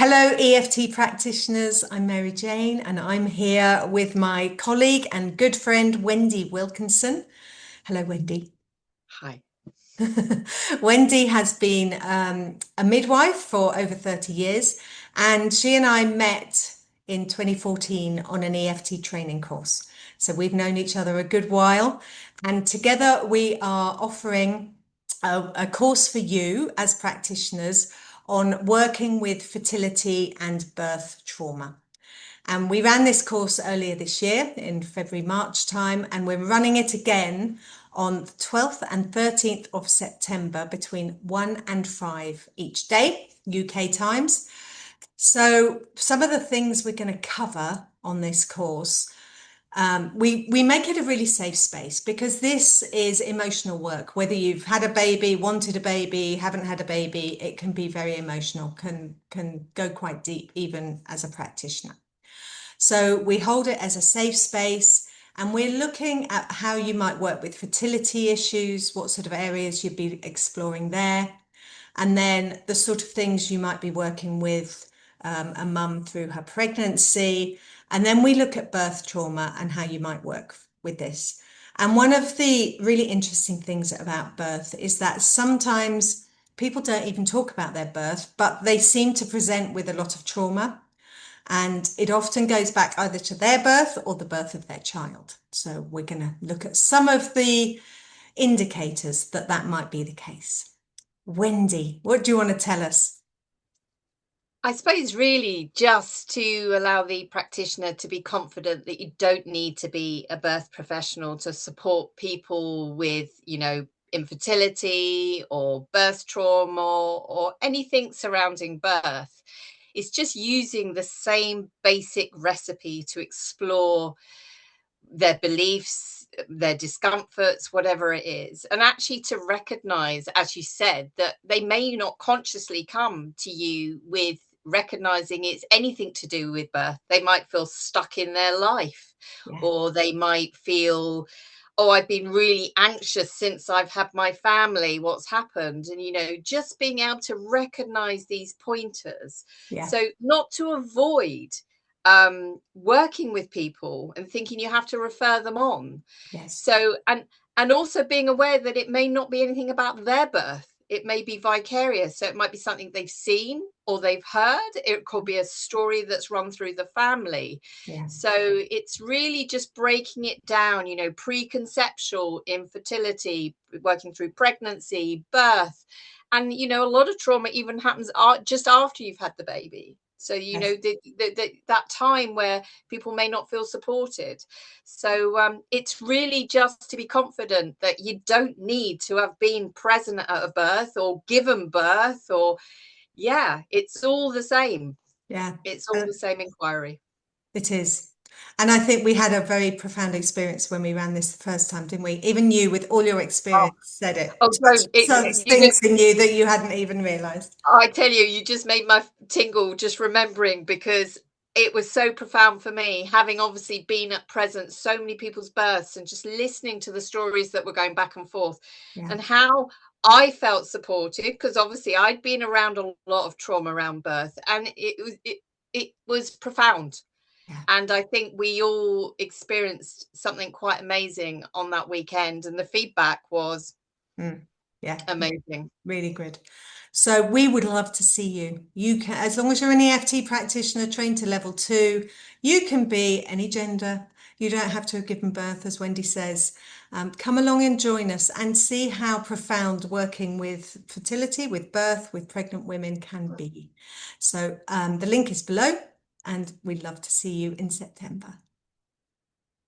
Hello, EFT practitioners. I'm Mary Jane, and I'm here with my colleague and good friend, Wendy Wilkinson. Hello, Wendy. Hi. Wendy has been a midwife for over 30 years, and she and I met in 2014 on an EFT training course. So we've known each other a good while, and together we are offering a course for you as practitioners on working with fertility and birth trauma. And we ran this course earlier this year in February, March time, and we're running it again on the 12th and 13th of September between 1 and 5 each day, UK times. So some of the things we're going to cover on this course, we make it a really safe space because this is emotional work. Whether you've had a baby, wanted a baby, haven't had a baby, it can be very emotional, can go quite deep even as a practitioner. So we hold it as a safe space, and we're looking at how you might work with fertility issues, what sort of areas you'd be exploring there, and then the sort of things you might be working with a mum through her pregnancy. And then we look at birth trauma and how you might work with this. And one of the really interesting things about birth is that sometimes people don't even talk about their birth, but they seem to present with a lot of trauma. And it often goes back either to their birth or the birth of their child. So we're going to look at some of the indicators that that might be the case. Wendy, what do you want to tell us? I suppose really just to allow the practitioner to be confident that you don't need to be a birth professional to support people with, infertility or birth trauma or anything surrounding birth. It's just using the same basic recipe to explore their beliefs, their discomforts, whatever it is, and actually to recognize, as you said, that they may not consciously come to you with recognizing it's anything to do with birth. They might feel stuck in their life, Yeah. or they might feel, oh, I've been really anxious since I've had my family. What's happened? And, just being able to recognize these pointers. Yeah. So, not to avoid working with people and thinking you have to refer them on. Yes. So, and also being aware that it may not be anything about their birth. It may be vicarious. So it might be something they've seen or they've heard. It could be a story that's run through the family. Yeah. So it's really just breaking it down, preconceptual, infertility, working through pregnancy, birth. And, a lot of trauma even happens just after you've had the baby. So, Yes. that time where people may not feel supported. So it's really just to be confident that you don't need to have been present at a birth or given birth it's all the same. Yeah. It's all the same inquiry. It is. And I think we had a very profound experience when we ran this the first time, didn't we? Even you, with all your Oh, experience, said it oh, touched don't some you just things in you that you hadn't even realized. I tell you, you just made my tingle just remembering, because it was so profound for me, having obviously been at present so many people's births and just listening to the stories that were going back and forth, Yeah. and how I felt supported, because obviously I'd been around a lot of trauma around birth, and it was profound. Yeah. And I think we all experienced something quite amazing on that weekend, and the feedback was Mm. Yeah. amazing. Really good. So we would love to see you. You can, as long as you're an EFT practitioner trained to level 2, you can be any gender. You don't have to have given birth, as Wendy says. Come along and join us and see how profound working with fertility, with birth, with pregnant women can be. So the link is below, and we'd love to see you in September.